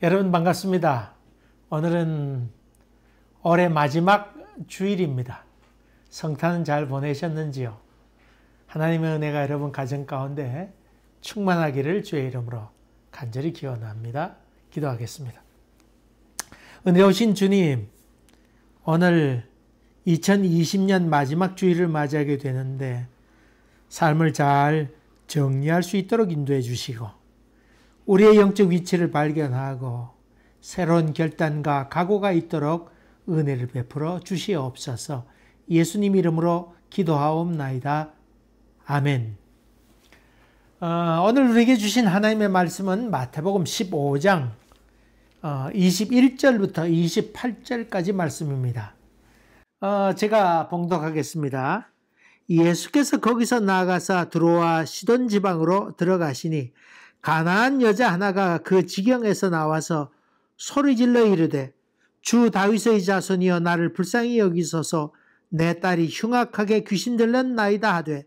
여러분 반갑습니다. 오늘은 올해 마지막 주일입니다. 성탄은 잘 보내셨는지요? 하나님의 은혜가 여러분 가정 가운데 충만하기를 주의 이름으로 간절히 기원합니다. 기도하겠습니다. 은혜오신 주님, 오늘 2020년 마지막 주일을 맞이하게 되는데 삶을 잘 정리할 수 있도록 인도해 주시고 우리의 영적 위치를 발견하고 새로운 결단과 각오가 있도록 은혜를 베풀어 주시옵소서. 예수님 이름으로 기도하옵나이다. 아멘. 오늘 우리에게 주신 하나님의 말씀은 마태복음 15장 21절부터 28절까지 말씀입니다. 제가 봉독하겠습니다. 예수께서 거기서 나아가사 드로아 시돈 지방으로 들어가시니 가나안 여자 하나가 그 지경에서 나와서 소리질러 이르되 주 다윗의 자손이여 나를 불쌍히 여기소서 내 딸이 흉악하게 귀신 들렸나이다 하되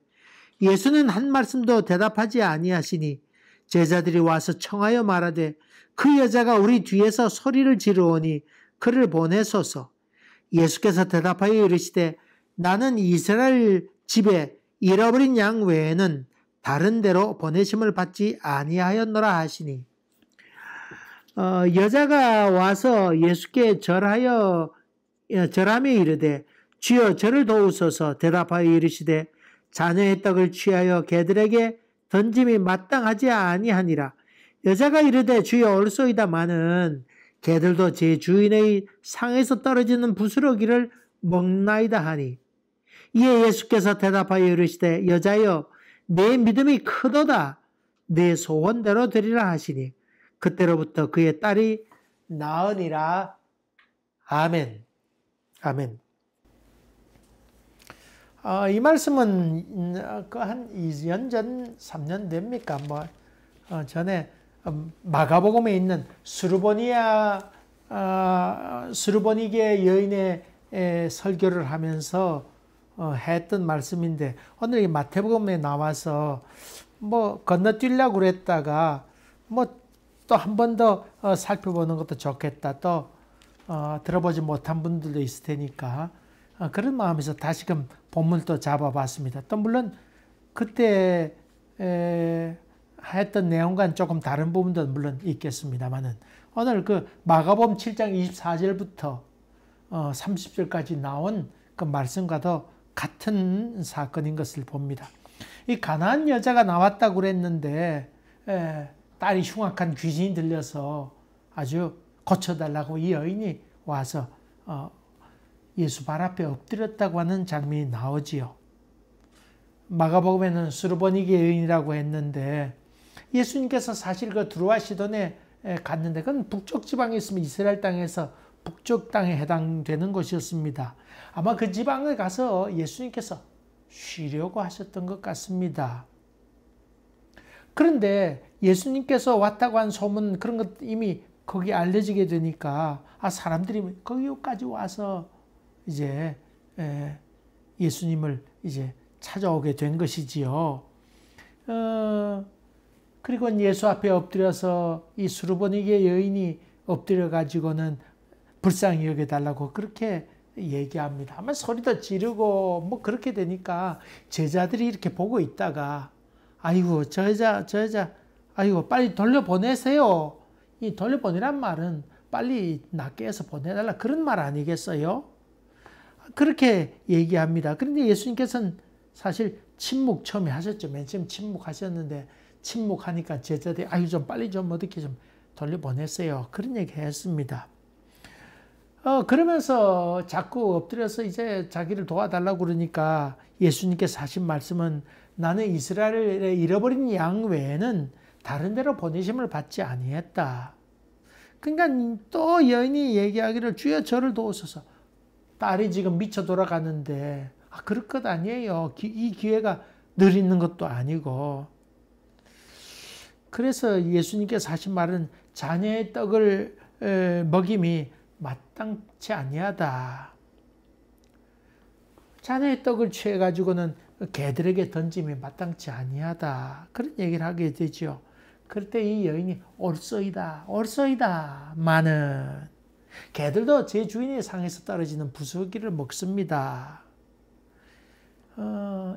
예수는 한 말씀도 대답하지 아니하시니 제자들이 와서 청하여 말하되 그 여자가 우리 뒤에서 소리를 지르오니 그를 보내소서. 예수께서 대답하여 이르시되 나는 이스라엘 집에 잃어버린 양 외에는 다른 데로 보내심을 받지 아니하였노라 하시니 여자가 와서 예수께 절하며 이르되 주여 저를 도우소서. 대답하여 이르시되 자녀의 떡을 취하여 개들에게 던짐이 마땅하지 아니하니라. 여자가 이르되 주여 옳소이다마는 개들도 제 주인의 상에서 떨어지는 부스러기를 먹나이다 하니 이에 예수께서 대답하여 이르시되 여자여 내 믿음이 크도다. 내 소원대로 되리라 하시니 그때로부터 그의 딸이 나으니라. 아멘. 아멘. 이 말씀은 한 2년 전, 3년 됩니까? 전에 마가복음에 있는 수르보니게 여인의 설교를 하면서 했던 말씀인데 오늘 이 마태복음에 나와서 건너뛰려고 그랬다가 또 한 번 더 살펴보는 것도 좋겠다. 또 들어보지 못한 분들도 있을 테니까 그런 마음에서 다시금 본문을 잡아봤습니다. 또 물론 그때 했던 내용과는 조금 다른 부분도 물론 있겠습니다만은 오늘 그 마가복음 7장 24절부터 30절까지 나온 그 말씀과도 같은 사건인 것을 봅니다. 이 가나안 여자가 나왔다고 그랬는데 딸이 흉악한 귀신이 들려서 아주 고쳐달라고 이 여인이 와서 예수 발 앞에 엎드렸다고 하는 장면이 나오지요. 마가복음에는 수르보니게 여인이라고 했는데 예수님께서 사실 그 드로아 시돈에 갔는데 그건 북쪽 지방에 있으면 이스라엘 땅에서 북쪽 땅에 해당되는 곳이었습니다. 아마 그 지방에 가서 예수님께서 쉬려고 하셨던 것 같습니다. 그런데 예수님께서 왔다고 한 소문 그런 것 이미 거기 알려지게 되니까 사람들이 거기까지 와서 이제 예수님을 이제 찾아오게 된 것이지요. 그리고 예수 앞에 엎드려서 이 수르보니게 여인이 엎드려 가지고는 불쌍히 여겨달라고 그렇게 얘기합니다. 아마 소리도 지르고 그렇게 되니까 제자들이 이렇게 보고 있다가 아이고 저 여자 아이고 빨리 돌려보내세요. 이 돌려보내란 말은 빨리 낫게 해서 보내달라 그런 말 아니겠어요? 그렇게 얘기합니다. 그런데 예수님께서는 사실 침묵 처음에 하셨죠. 맨 처음 침묵하셨는데 침묵하니까 제자들이 아유 좀 빨리 좀 어떻게 좀 돌려보내세요. 그런 얘기 했습니다. 그러면서 자꾸 엎드려서 이제 자기를 도와달라고 그러니까 예수님께서 하신 말씀은 나는 이스라엘에 잃어버린 양 외에는 다른 데로 보내심을 받지 아니했다. 그러니까 또 여인이 얘기하기를 주여 저를 도우소서. 딸이 지금 미쳐 돌아가는데 그럴 것 아니에요. 이 기회가 늘 있는 것도 아니고. 그래서 예수님께서 하신 말은 자녀의 떡을 먹임이 마땅치 아니하다. 자녀의 떡을 취해가지고는 개들에게 던짐이 마땅치 아니하다. 그런 얘기를 하게 되죠. 그럴 때 이 여인이 올소이다, 올소이다. 많은 개들도 제 주인의 상에서 떨어지는 부스러기를 먹습니다.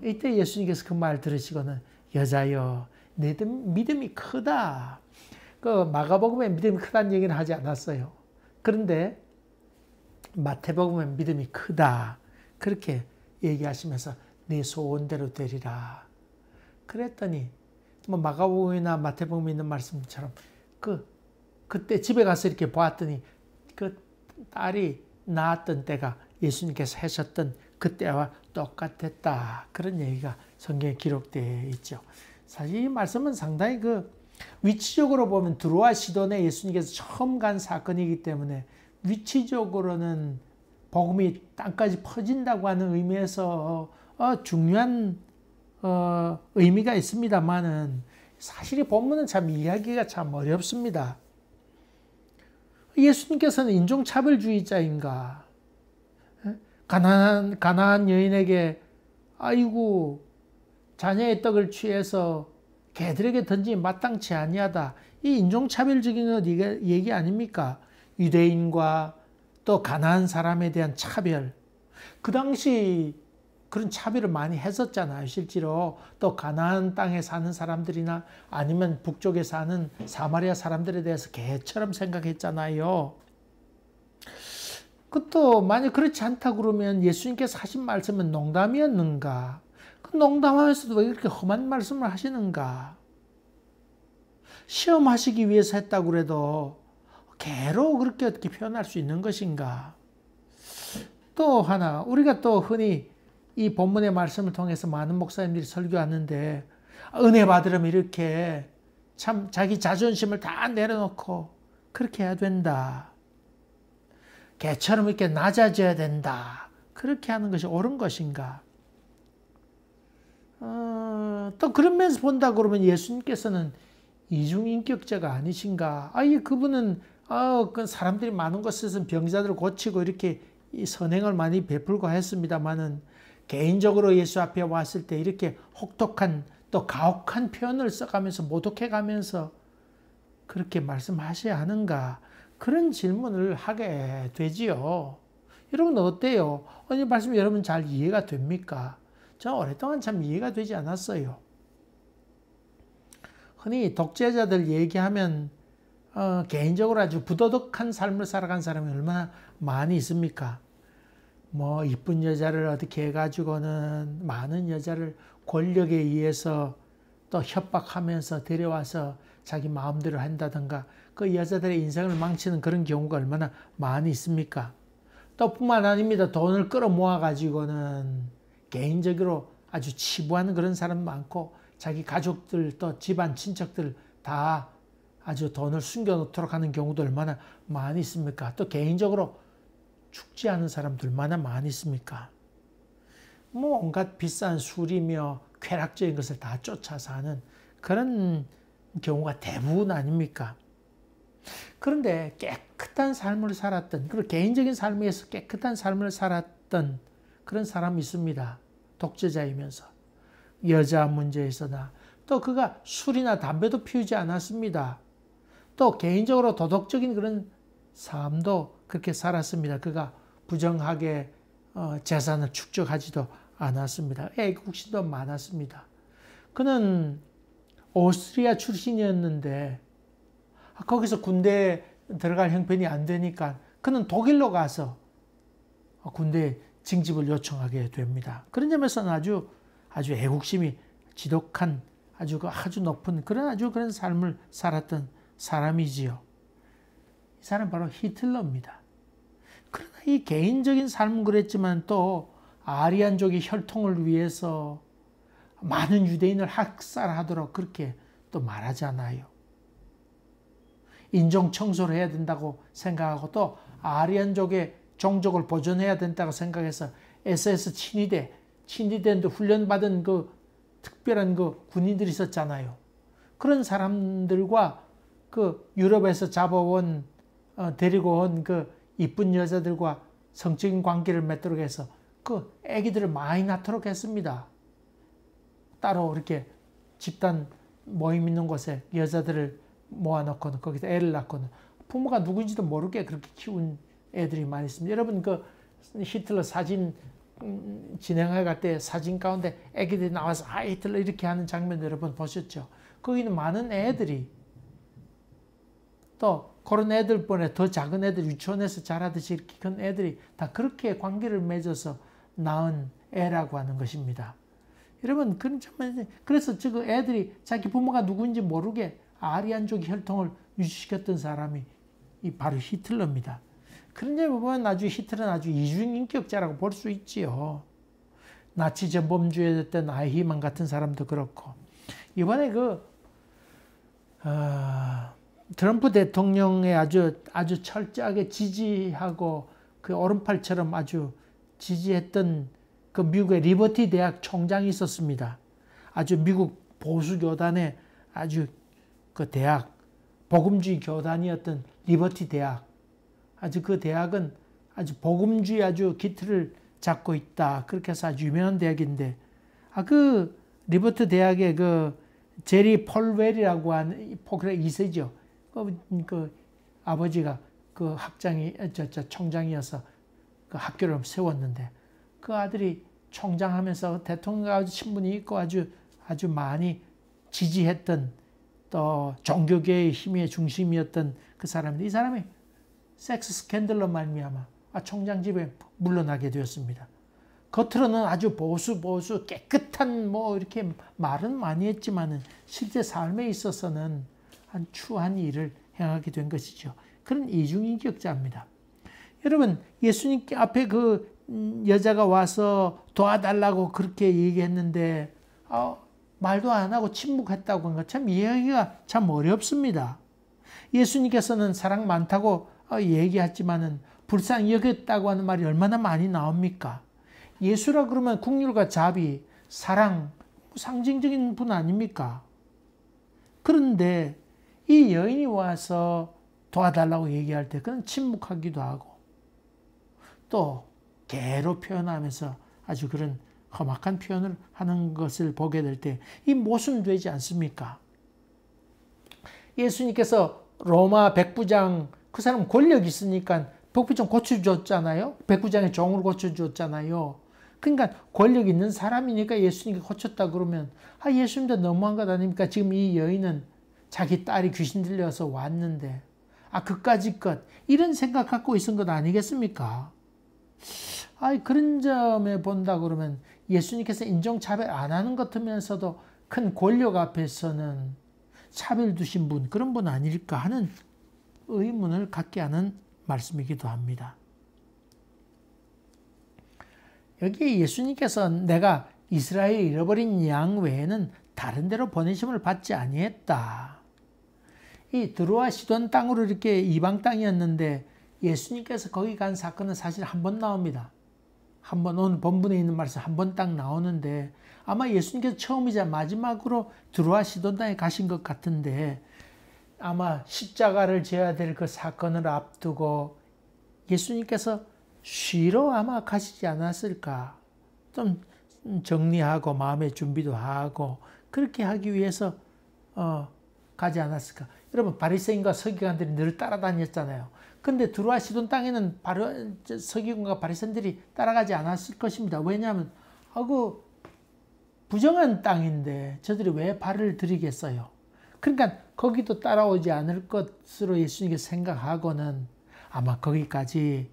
이때 예수님께서 그 말 들으시고는 여자여, 내 믿음이 크다. 그 마가복음에 믿음이 크다는 얘기는 하지 않았어요. 그런데 마태복음에 믿음이 크다. 그렇게 얘기하시면서 네 소원대로 되리라. 그랬더니 뭐 마가복음이나 마태복음에 있는 말씀처럼 그때 집에 가서 이렇게 보았더니 그 딸이 낳았던 때가 예수님께서 하셨던 그때와 똑같았다. 그런 얘기가 성경에 기록되어 있죠. 사실 이 말씀은 상당히 위치적으로 보면 드로아 시돈에 예수님께서 처음 간 사건이기 때문에 위치적으로는 복음이 땅까지 퍼진다고 하는 의미에서 중요한 의미가 있습니다만은 사실 이 본문은 참 이해하기가 참 어렵습니다. 예수님께서는 인종차별주의자인가? 가난한 여인에게 아이고 자녀의 떡을 취해서 개들에게 던지기 마땅치 아니하다. 이 인종차별적인 얘기 아닙니까? 유대인과 또 가난한 사람에 대한 차별. 그 당시 그런 차별을 많이 했었잖아요. 실제로 또 가나안 땅에 사는 사람들이나 아니면 북쪽에 사는 사마리아 사람들에 대해서 개처럼 생각했잖아요. 그것도 만약 그렇지 않다 그러면 예수님께서 하신 말씀은 농담이었는가? 그 농담하면서도 왜 그렇게 험한 말씀을 하시는가? 시험하시기 위해서 했다고 그래도 개로 그렇게 어떻게 표현할 수 있는 것인가? 또 하나, 우리가 또 흔히 이 본문의 말씀을 통해서 많은 목사님들이 설교하는데 은혜 받으려면 이렇게 참 자기 자존심을 다 내려놓고 그렇게 해야 된다. 개처럼 이렇게 낮아져야 된다. 그렇게 하는 것이 옳은 것인가? 또 그런 면에서 본다 그러면 예수님께서는 이중인격자가 아니신가? 그분은 그 사람들이 많은 곳에서 병자들을 고치고 이렇게 이 선행을 많이 베풀고 했습니다만은 개인적으로 예수 앞에 왔을 때 이렇게 혹독한 또 가혹한 표현을 써가면서 모독해가면서 그렇게 말씀하셔야 하는가? 그런 질문을 하게 되지요. 여러분 어때요? 이 말씀 여러분 잘 이해가 됩니까? 저 오랫동안 참 이해가 되지 않았어요. 흔히 독재자들 얘기하면 개인적으로 아주 부도덕한 삶을 살아간 사람이 얼마나 많이 있습니까? 뭐 이쁜 여자를 어떻게 해가지고는 많은 여자를 권력에 의해서 또 협박하면서 데려와서 자기 마음대로 한다든가 그 여자들의 인생을 망치는 그런 경우가 얼마나 많이 있습니까? 또 뿐만 아닙니다. 돈을 끌어모아 가지고는 개인적으로 아주 치부하는 그런 사람 많고 자기 가족들 또 집안 친척들 다 아주 돈을 숨겨놓도록 하는 경우도 얼마나 많이 있습니까? 또 개인적으로 죽지 않은 사람들 얼마나 많이 있습니까? 뭐 온갖 비싼 술이며 쾌락적인 것을 다 쫓아서 하는 그런 경우가 대부분 아닙니까? 그런데 깨끗한 삶을 살았던, 그리고 개인적인 삶에서 깨끗한 삶을 살았던 그런 사람이 있습니다. 독재자이면서. 여자 문제에서나 또 그가 술이나 담배도 피우지 않았습니다. 또 개인적으로 도덕적인 그런 삶도 그렇게 살았습니다. 그가 부정하게 재산을 축적하지도 않았습니다. 애국심도 많았습니다. 그는 오스트리아 출신이었는데 거기서 군대에 들어갈 형편이 안 되니까 그는 독일로 가서 군대 징집을 요청하게 됩니다. 그런 점에서는 아주 애국심이 지독한 아주 높은 그런 삶을 살았던 사람이지요. 이 사람 바로 히틀러입니다. 그러나 이 개인적인 삶은 그랬지만 또 아리안족의 혈통을 위해서 많은 유대인을 학살하도록 그렇게 또 말하잖아요. 인종 청소를 해야 된다고 생각하고 또 아리안족의 종족을 보존해야 된다고 생각해서 SS 친위대인데 훈련받은 그 특별한 그 군인들이 있었잖아요. 그런 사람들과 그 유럽에서 잡아온 데리고 온 그 이쁜 여자들과 성적인 관계를 맺도록 해서 그 아기들을 많이 낳도록 했습니다. 따로 이렇게 집단 모임 있는 곳에 여자들을 모아놓고는 거기서 애를 낳고는 부모가 누군지도 모르게 그렇게 키운 애들이 많이 있습니다. 여러분 그 히틀러 사진 진행해 갈 때 사진 가운데 애기들이 나와서 히틀러 이렇게 하는 장면 여러분 보셨죠? 거기는 많은 애들이 또 그런 애들보다 더 작은 애들 유치원에서 자라듯이 이렇게 큰 애들이 다 그렇게 관계를 맺어서 낳은 애라고 하는 것입니다. 여러분 그래서 지금 애들이 자기 부모가 누구인지 모르게 아리안족 혈통을 유지시켰던 사람이 바로 히틀러입니다. 그런데 보면 아주 히틀러는 아주 이중인격자라고 볼 수 있지요. 나치 전범주의였던 아이히만 같은 사람도 그렇고 이번에 트럼프 대통령의 아주 철저하게 지지하고 그 오른팔처럼 아주 지지했던 그 미국의 리버티 대학 총장이 있었습니다. 아주 미국 보수 교단의 아주 그 대학 복음주의 교단이었던 리버티 대학. 아주 그 대학은 아주 복음주의 아주 기틀을 잡고 있다. 그렇게 해서 아주 유명한 대학인데, 그 리버티 대학의 그 제리 폴웰이라고 하는 포크레 2세죠. 그 아버지가 그 총장이어서 그 학교를 세웠는데, 그 아들이 총장하면서 대통령과 친분이 있고 아주 많이 지지했던 또 종교계의 힘의 중심이었던 그 사람인데, 이 사람이 섹스 스캔들로 말미암아 총장 집에 물러나게 되었습니다. 겉으로는 아주 보수 깨끗한 이렇게 말은 많이 했지만은 실제 삶에 있어서는 한 추한 일을 행하게 된 것이죠. 그런 이중인격자입니다. 여러분, 예수님 앞에 그 여자가 와서 도와달라고 그렇게 얘기했는데 말도 안 하고 침묵했다고 한 것 참 이해하기가 참 어렵습니다. 예수님께서는 사랑 많다고 얘기했지만은 불쌍히 여겼다고 하는 말이 얼마나 많이 나옵니까? 예수라 그러면 국률과 자비, 사랑, 상징적인 분 아닙니까? 그런데 이 여인이 와서 도와달라고 얘기할 때 그는 침묵하기도 하고 또 개로 표현하면서 아주 그런 험악한 표현을 하는 것을 보게 될 때 이 모순되지 않습니까? 예수님께서 로마 백부장, 그 사람 권력이 있으니까 백부장 고쳐줬잖아요. 백부장의 종을 고쳐줬잖아요. 그러니까 권력 있는 사람이니까 예수님이 고쳤다 그러면 예수님도 너무한 것 아닙니까? 지금 이 여인은 자기 딸이 귀신 들려서 왔는데 그까짓 것 이런 생각 갖고 있은 것 아니겠습니까? 그런 점에 본다 그러면 예수님께서 인종차별 안 하는 것 같으면서도 큰 권력 앞에서는 차별 두신 분, 그런 분 아닐까 하는 의문을 갖게 하는 말씀이기도 합니다. 여기 예수님께서 내가 이스라엘 잃어버린 양 외에는 다른 데로 보내심을 받지 아니했다. 이 드로아 시돈 땅으로 이렇게 이방 땅이었는데 예수님께서 거기 간 사건은 사실 한 번 나옵니다. 한 번, 오늘 본문에 있는 말씀 한 번 딱 나오는데 아마 예수님께서 처음이자 마지막으로 드로아 시돈 땅에 가신 것 같은데 아마 십자가를 져야 될 그 사건을 앞두고 예수님께서 쉬러 아마 가시지 않았을까. 좀 정리하고 마음의 준비도 하고 그렇게 하기 위해서 가지 않았을까. 여러분, 바리새인과 서기관들이 늘 따라다녔잖아요. 근데 드로아 시돈 땅에는 서기관과 바리새인들이 따라가지 않았을 것입니다. 왜냐하면 그 부정한 땅인데 저들이 왜 발을 들이겠어요. 그러니까 거기도 따라오지 않을 것으로 예수님께서 생각하고는 아마 거기까지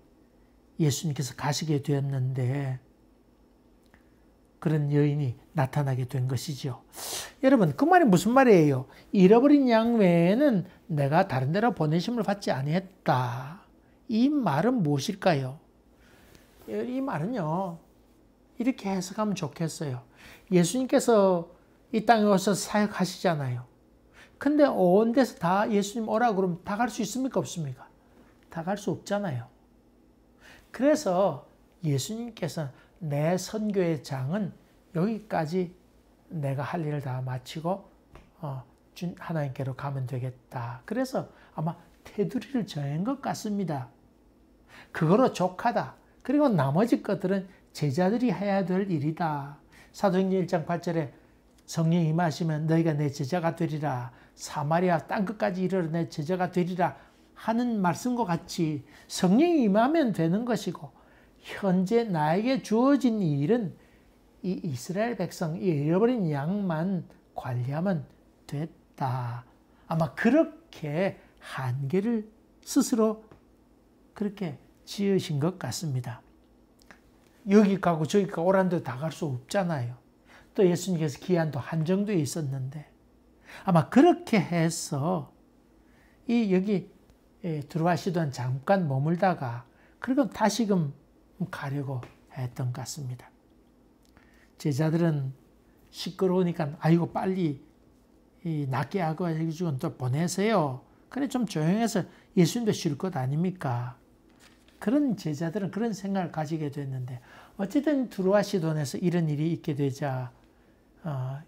예수님께서 가시게 되었는데 그런 여인이 나타나게 된 것이죠. 여러분, 그 말이 무슨 말이에요? 잃어버린 양 외에는 내가 다른 데로 보내심을 받지 아니했다. 이 말은 무엇일까요? 이 말은요, 이렇게 해석하면 좋겠어요. 예수님께서 이 땅에 와서 사역하시잖아요. 근데 온 데서 다 예수님 오라 그러면 다 갈 수 있습니까? 없습니까? 다 갈 수 없잖아요. 그래서 예수님께서 내 선교의 장은 여기까지 내가 할 일을 다 마치고 하나님께로 가면 되겠다. 그래서 아마 테두리를 정한 것 같습니다. 그거로 족하다. 그리고 나머지 것들은 제자들이 해야 될 일이다. 사도행전 1장 8절에 성령이 임하시면 너희가 내 제자가 되리라. 사마리아 땅끝까지 이르러 내 제자가 되리라 하는 말씀과 같이 성령이 임하면 되는 것이고, 현재 나에게 주어진 이 일은 이 이스라엘 백성, 이 잃어버린 양만 관리하면 됐다. 아마 그렇게 한계를 스스로 그렇게 지으신 것 같습니다. 여기 가고 저기 가고 오란도 다 갈 수 없잖아요. 또 예수님께서 기한도 한정되어 있었는데, 아마 그렇게 해서 여기 드로아 시돈 잠깐 머물다가 그리고 다시금 가려고 했던 것 같습니다. 제자들은 시끄러우니까 아이고 빨리 낫게 하고 해주고 또 보내세요. 그래 좀 조용해서 예수님도 쉴 것 아닙니까? 그런 제자들은 그런 생각을 가지게 됐는데, 어쨌든 드로아 시돈에서 이런 일이 있게 되자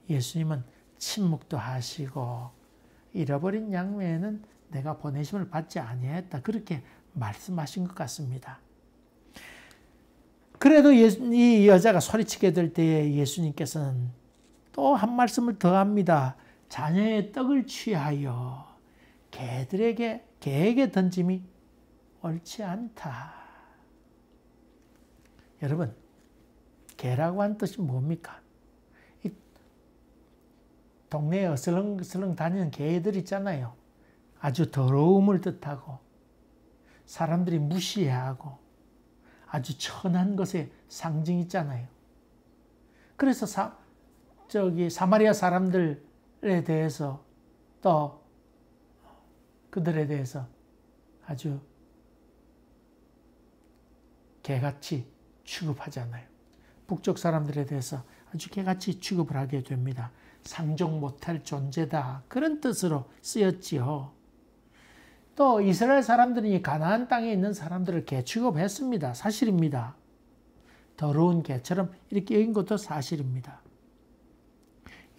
예수님은 침묵도 하시고 잃어버린 양 외에는 내가 보내심을 받지 아니했다, 그렇게 말씀하신 것 같습니다. 그래도 이 여자가 소리치게 될 때에 예수님께서는 또 한 말씀을 더 합니다. 자녀의 떡을 취하여 개에게 던짐이 옳지 않다. 여러분, 개라고 한 뜻이 뭡니까? 이 동네에 어슬렁어슬렁 다니는 개들 있잖아요. 아주 더러움을 뜻하고 사람들이 무시하고 아주 천한 것의 상징 있잖아요. 그래서 사마리아 사람들에 대해서 또 그들에 대해서 아주 개같이 취급하잖아요. 북쪽 사람들에 대해서 아주 개같이 취급을 하게 됩니다. 상종 못할 존재다, 그런 뜻으로 쓰였지요. 또 이스라엘 사람들이 가나안 땅에 있는 사람들을 개 취급했습니다. 사실입니다. 더러운 개처럼 이렇게 여긴 것도 사실입니다.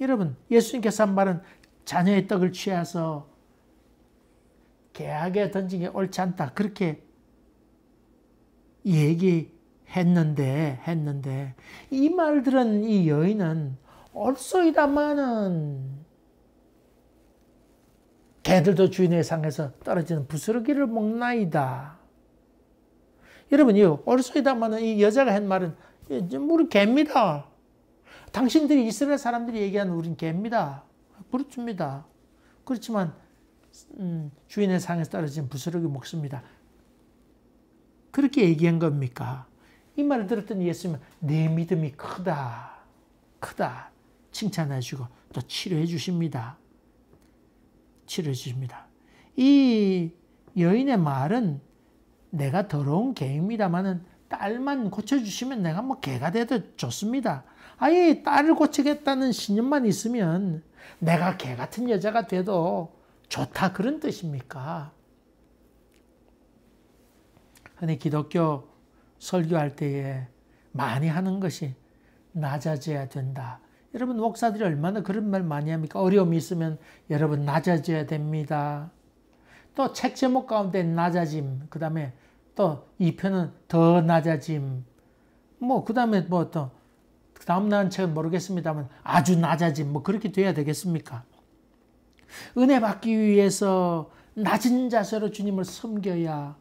여러분, 예수님께서 한 말은 자녀의 떡을 취해서 개에게 던지기 옳지 않다, 그렇게 얘기했는데 이 말들은 이 여인은 옳소이다마는 개들도 주인의 상에서 떨어지는 부스러기를 먹나이다. 여러분, 이 옳소이다마는 이 여자가 한 말은 우리 개입니다. 당신들이 이스라엘 사람들이 얘기하는 우린 개입니다. 그렇습니다. 그렇지만 주인의 상에서 떨어진 부스러기 먹습니다. 그렇게 얘기한 겁니까? 이 말을 들었더니 예수님은 내 믿음이 크다 칭찬해 주고 또 치료해 주십니다. 이 여인의 말은 내가 더러운 개입니다마는 딸만 고쳐주시면 내가 뭐 개가 돼도 좋습니다. 아예 딸을 고치겠다는 신념만 있으면 내가 개 같은 여자가 돼도 좋다, 그런 뜻입니까? 근데 기독교 설교할 때에 많이 하는 것이 낮아져야 된다. 여러분, 목사들이 얼마나 그런 말 많이 합니까? 어려움이 있으면 여러분 낮아져야 됩니다. 또 책 제목 가운데 낮아짐, 그 다음에 또 2편은 더 낮아짐, 그 다음에 또 다음 나온 책은 모르겠습니다만 아주 낮아짐, 그렇게 돼야 되겠습니까? 은혜 받기 위해서 낮은 자세로 주님을 섬겨야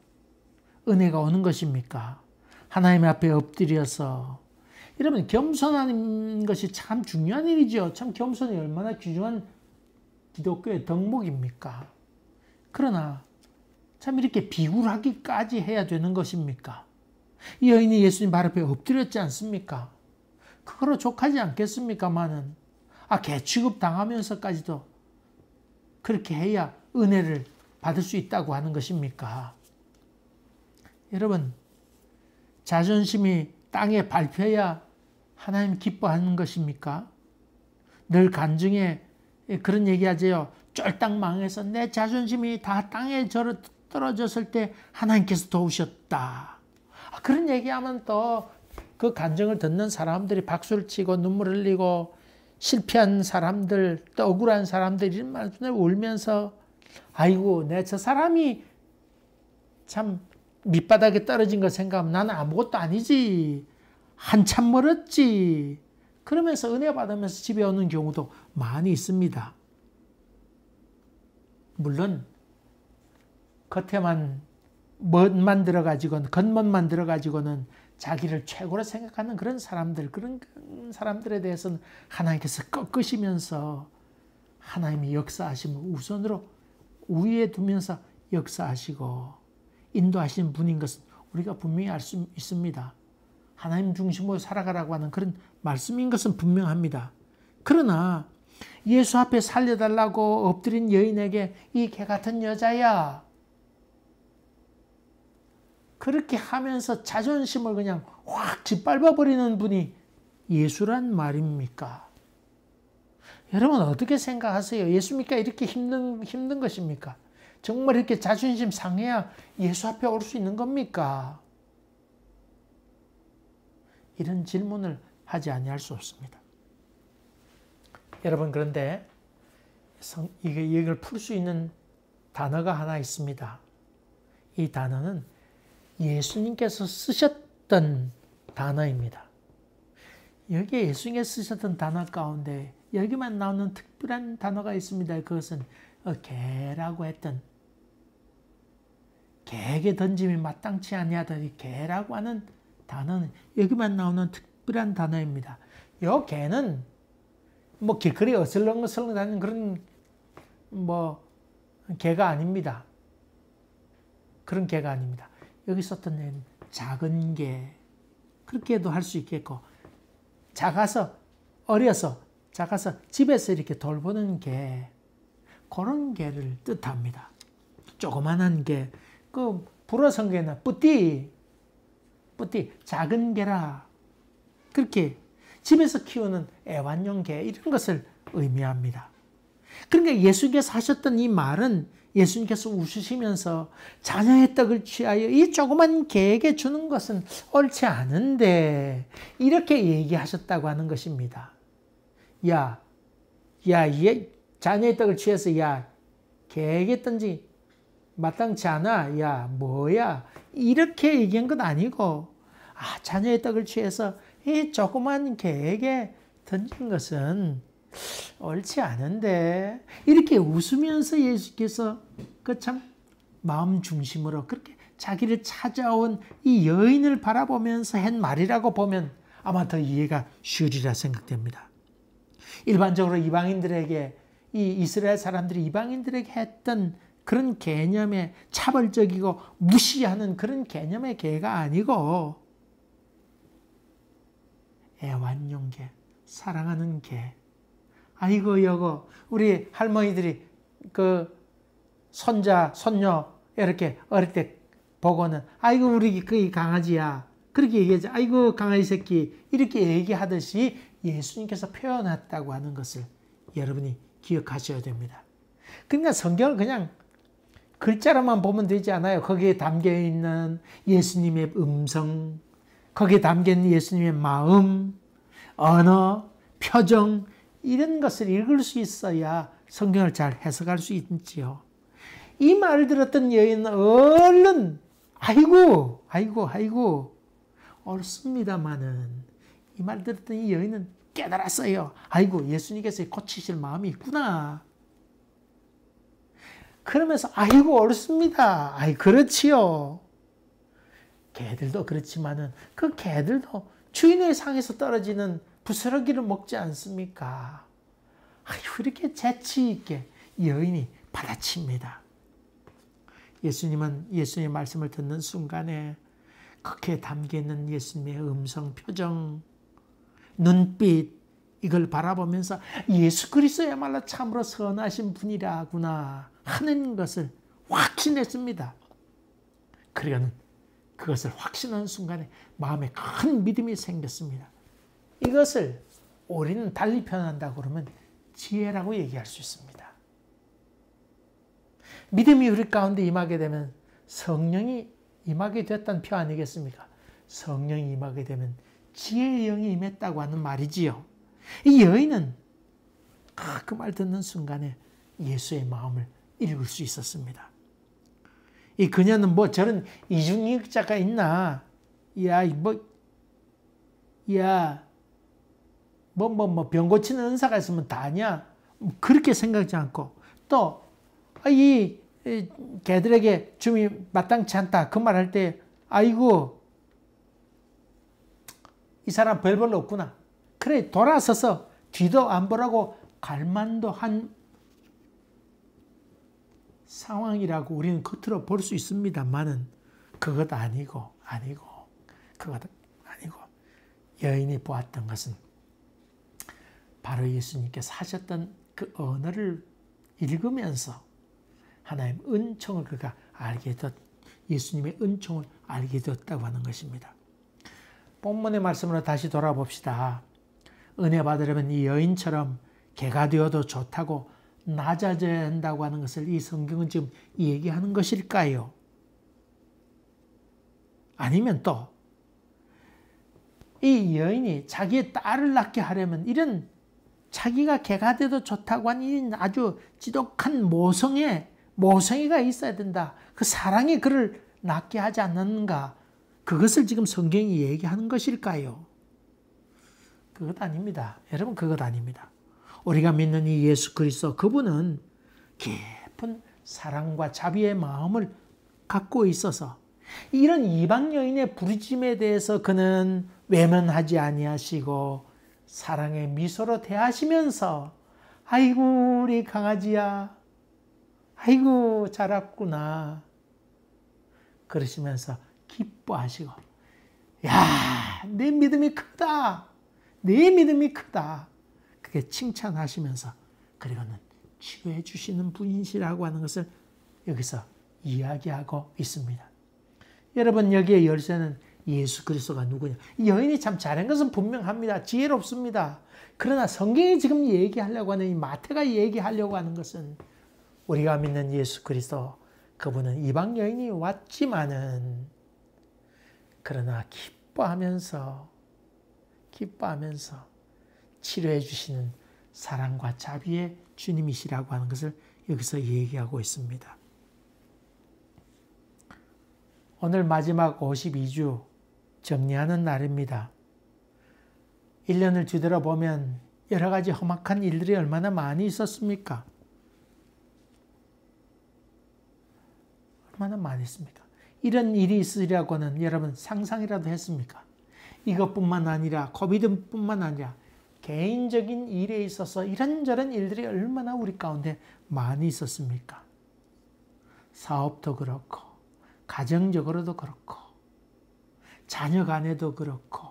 은혜가 오는 것입니까? 하나님 앞에 엎드려서. 여러분, 겸손한 것이 참 중요한 일이죠. 참 겸손이 얼마나 귀중한 기독교의 덕목입니까? 그러나 참 이렇게 비굴하기까지 해야 되는 것입니까? 이 여인이 예수님 발 앞에 엎드렸지 않습니까? 그거로 족하지 않겠습니까마는 개 취급 당하면서까지도 그렇게 해야 은혜를 받을 수 있다고 하는 것입니까? 여러분, 자존심이 땅에 밟혀야 하나님 기뻐하는 것입니까? 늘 간증에 그런 얘기하죠. 쫄딱 망해서 내 자존심이 다 땅에 떨어졌을 때 하나님께서 도우셨다. 그런 얘기하면 또 그 간증을 듣는 사람들이 박수를 치고 눈물을 흘리고, 실패한 사람들, 또 억울한 사람들이 울면서 아이고, 내 저 사람이 참 밑바닥에 떨어진 거 생각하면 나는 아무것도 아니지, 한참 멀었지, 그러면서 은혜 받으면서 집에 오는 경우도 많이 있습니다. 물론 겉에만 멋만 들어가지고는, 겉멋만 들어가지고는 자기를 최고로 생각하는 그런 사람들에 대해서는 하나님께서 꺾으시면서 하나님이 역사하시면 우선으로 우위에 두면서 역사하시고 인도하시는 분인 것은 우리가 분명히 알 수 있습니다. 하나님 중심으로 살아가라고 하는 그런 말씀인 것은 분명합니다. 그러나 예수 앞에 살려달라고 엎드린 여인에게 이 개 같은 여자야, 그렇게 하면서 자존심을 그냥 확 짓밟아버리는 분이 예수란 말입니까? 여러분 어떻게 생각하세요? 예수니까 이렇게 힘든 것입니까? 정말 이렇게 자존심 상해야 예수 앞에 올 수 있는 겁니까? 이런 질문을 하지 아니할 수 없습니다. 여러분, 그런데 이걸 풀 수 있는 단어가 하나 있습니다. 이 단어는 예수님께서 쓰셨던 단어입니다. 여기에 예수님께서 쓰셨던 단어 가운데 여기만 나오는 특별한 단어가 있습니다. 그것은 개라고 했던, 개에게 던짐이 마땅치 아니하더니 개라고 하는 단어는 여기만 나오는 특별한 단어입니다. 요 개는 뭐 길거리에 어슬렁어슬렁 다니는 그런 개가 아닙니다. 그런 개가 아닙니다. 여기 썼던 개는 작은 개, 그렇게도 할 수 있겠고, 어려서 작아서 집에서 이렇게 돌보는 개, 그런 개를 뜻합니다. 조그만한 개, 불어 성경에는 뿌띠, 작은 개라, 그렇게 집에서 키우는 애완용 개, 이런 것을 의미합니다. 그러니까 예수님께서 하셨던 이 말은 예수님께서 웃으시면서 자녀의 떡을 취하여 이 조그만 개에게 주는 것은 옳지 않은데, 이렇게 얘기하셨다고 하는 것입니다. 자녀의 떡을 취해서 개에게 던지 마땅치 않아. 뭐야? 이렇게 얘기한 건 아니고, 자녀의 떡을 취해서 이 조그만 개에게 던진 것은 옳지 않은데, 이렇게 웃으면서 예수께서 참 마음 중심으로 그렇게 자기를 찾아온 이 여인을 바라보면서 한 말이라고 보면 아마 더 이해가 쉬우리라 생각됩니다. 일반적으로 이방인들에게, 이 이스라엘 사람들이 이방인들에게 했던 그런 개념의 차별적이고 무시하는 그런 개념의 개가 아니고, 애완용 개, 사랑하는 개. 아이고 여거, 우리 할머니들이 손자, 손녀 이렇게 어릴 때 보고는 아이고 우리 그 강아지야, 그렇게 얘기하지. 아이고 강아지 새끼, 이렇게 얘기하듯이 예수님께서 표현했다고 하는 것을 여러분이 기억하셔야 됩니다. 그러니까 성경을 그냥 글자로만 보면 되지 않아요. 거기에 담겨있는 예수님의 음성, 거기에 담겨있는 예수님의 마음, 언어, 표정, 이런 것을 읽을 수 있어야 성경을 잘 해석할 수 있지요. 이 말을 들었던 여인은 얼른 아이고 옳습니다마는, 이 말 들었던 이 여인은 깨달았어요. 아이고, 예수님께서 고치실 마음이 있구나. 그러면서 아이고 옳습니다. 그렇지요. 개들도 그렇지만은 그 개들도 주인의 상에서 떨어지는 부스러기를 먹지 않습니까? 이렇게 재치 있게 여인이 받아칩니다. 예수님은 예수님의 말씀을 듣는 순간에 거기에 담겨있는 예수님의 음성, 표정, 눈빛, 이걸 바라보면서 예수 그리스도야말로 참으로 선하신 분이라구나 하는 것을 확신했습니다. 그러니까 그것을 확신하는 순간에 마음에 큰 믿음이 생겼습니다. 이것을 우리는 달리 표현한다고 그러면 지혜라고 얘기할 수 있습니다. 믿음이 우리 가운데 임하게 되면 성령이 임하게 됐다는 표 아니겠습니까? 성령이 임하게 되면 지혜의 영이 임했다고 하는 말이지요. 이 여인은 그 말 듣는 순간에 예수의 마음을 읽을 수 있었습니다. 이 그녀는 저런 이중인격자가 있나? 병 고치는 은사가 있으면 다 아니야. 그렇게 생각하지 않고, 또, 이 개들에게 줌이 마땅치 않다. 그 말 할 때, 아이고, 이 사람 별 볼로 없구나. 그래, 돌아서서 뒤도 안 보라고 갈만도 한 상황이라고 우리는 겉으로 볼 수 있습니다만은, 그것 아니고, 그것 아니고, 여인이 보았던 것은 바로 예수님께서 하셨던 그 언어를 읽으면서 하나님 은총을 그가 알게 되었, 예수님의 은총을 알게 되었다고 하는 것입니다. 본문의 말씀으로 다시 돌아봅시다. 은혜 받으려면 이 여인처럼 개가 되어도 좋다고 낮아져야 한다고 하는 것을 이 성경은 지금 얘기하는 것일까요? 아니면 또 이 여인이 자기의 딸을 낳게 하려면 이런 자기가 개가 돼도 좋다고 하는 아주 지독한 모성애가 있어야 된다. 그 사랑이 그를 낳게 하지 않는가? 그것을 지금 성경이 얘기하는 것일까요? 그것 아닙니다. 여러분, 그것 아닙니다. 우리가 믿는 이 예수 그리스도, 그분은 깊은 사랑과 자비의 마음을 갖고 있어서 이런 이방 여인의 부르짐에 대해서 그는 외면하지 아니하시고 사랑의 미소로 대하시면서, 아이고 우리 강아지야, 아이고 자랐구나, 그러시면서 기뻐하시고, 야, 내 믿음이 크다, 내 믿음이 크다, 그게 칭찬하시면서, 그리고는 치료해 주시는 분이시라고 하는 것을 여기서 이야기하고 있습니다. 여러분, 여기에 열쇠는 예수 그리스도가 누구냐? 이 여인이 참 잘한 것은 분명합니다. 지혜롭습니다. 그러나 성경이 지금 얘기하려고 하는, 이 마태가 얘기하려고 하는 것은 우리가 믿는 예수 그리스도, 그분은 이방 여인이 왔지만은 그러나 기뻐하면서 치료해 주시는 사랑과 자비의 주님이시라고 하는 것을 여기서 얘기하고 있습니다. 오늘 마지막 52주 정리하는 날입니다. 1년을 뒤돌아보면 여러 가지 험악한 일들이 얼마나 많이 있었습니까? 얼마나 많이 있습니까? 이런 일이 있으리라고는 여러분 상상이라도 했습니까? 이것뿐만 아니라 코비드뿐만 아니라 개인적인 일에 있어서 이런저런 일들이 얼마나 우리 가운데 많이 있었습니까? 사업도 그렇고, 가정적으로도 그렇고, 자녀 간에도 그렇고,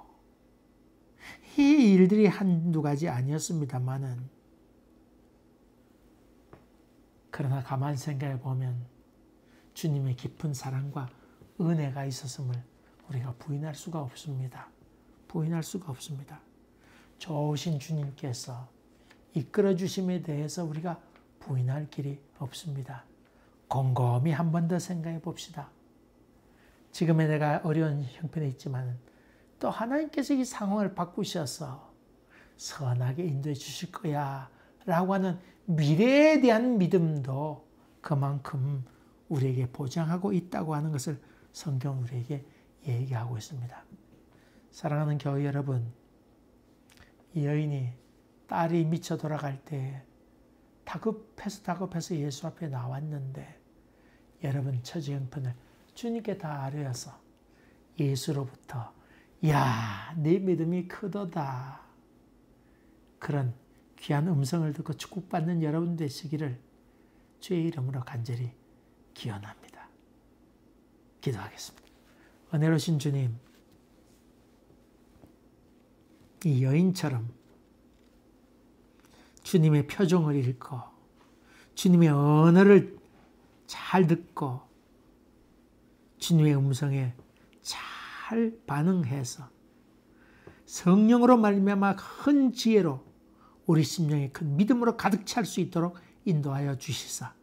이 일들이 한두 가지 아니었습니다만은, 그러나 가만히 생각해 보면 주님의 깊은 사랑과 은혜가 있었음을 우리가 부인할 수가 없습니다. 부인할 수가 없습니다. 좋으신 주님께서 이끌어 주심에 대해서 우리가 부인할 길이 없습니다. 곰곰이 한 번 더 생각해 봅시다. 지금의 내가 어려운 형편에 있지만 또 하나님께서 이 상황을 바꾸셔서 선하게 인도해 주실 거야 라고 하는 미래에 대한 믿음도 그만큼 우리에게 보장하고 있다고 하는 것을 성경은 우리에게 얘기하고 있습니다. 사랑하는 교회 여러분, 이 여인이 딸이 미쳐 돌아갈 때 다급해서 예수 앞에 나왔는데, 여러분 처지 형편을 주님께 다 아뢰어서 예수로부터 야, 네 믿음이 크도다, 그런 귀한 음성을 듣고 축복받는 여러분 되시기를 주의 이름으로 간절히 기원합니다. 기도하겠습니다. 은혜로우신 주님, 이 여인처럼 주님의 표정을 읽고 주님의 언어를 잘 듣고 주님의 음성에 잘 반응해서 성령으로 말미암아 큰 지혜로 우리 심령에 큰 믿음으로 가득 찰 수 있도록 인도하여 주시사,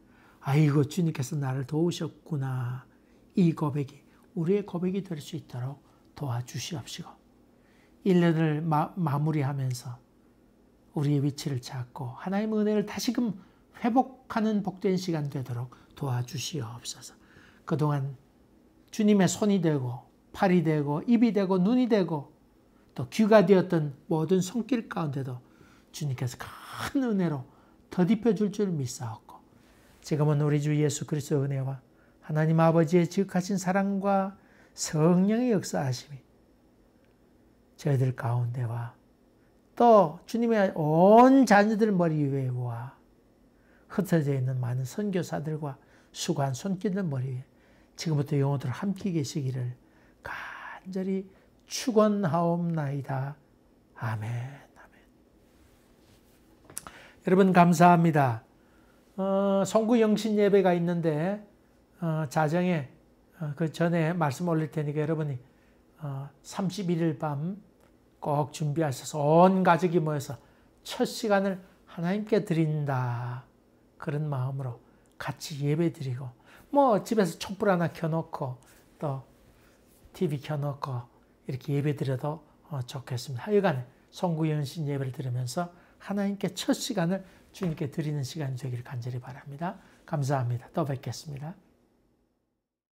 아이고 주님께서 나를 도우셨구나, 이 고백이 우리의 고백이 될 수 있도록 도와주시옵시고, 1년을 마무리하면서 우리의 위치를 찾고 하나님의 은혜를 다시금 회복하는 복된 시간 되도록 도와주시옵소서. 그동안 주님의 손이 되고 팔이 되고 입이 되고 눈이 되고 또 귀가 되었던 모든 손길 가운데도 주님께서 큰 은혜로 더딥혀 줄 줄 믿사옵고 지금은 우리 주 예수 그리스도의 은혜와 하나님 아버지의 지극하신 사랑과 성령의 역사하심이 저희들 가운데와 또 주님의 온 자녀들 머리 위에와 흩어져 있는 많은 선교사들과 수고한 손길들 머리 위에 지금부터 영원토록 함께 계시기를 간절히 축원하옵나이다. 아멘. 아멘. 여러분 감사합니다. 송구 영신 예배가 있는데 자정에 그 전에 말씀 올릴 테니까 여러분이 31일 밤 꼭 준비하셔서 온 가족이 모여서 첫 시간을 하나님께 드린다. 그런 마음으로 같이 예배 드리고 뭐 집에서 촛불 하나 켜놓고 또 TV 켜놓고 이렇게 예배 드려도 좋겠습니다. 하여간에 송구연신 예배를 드리면서 하나님께 첫 시간을 주님께 드리는 시간이 되기를 간절히 바랍니다. 감사합니다. 또 뵙겠습니다.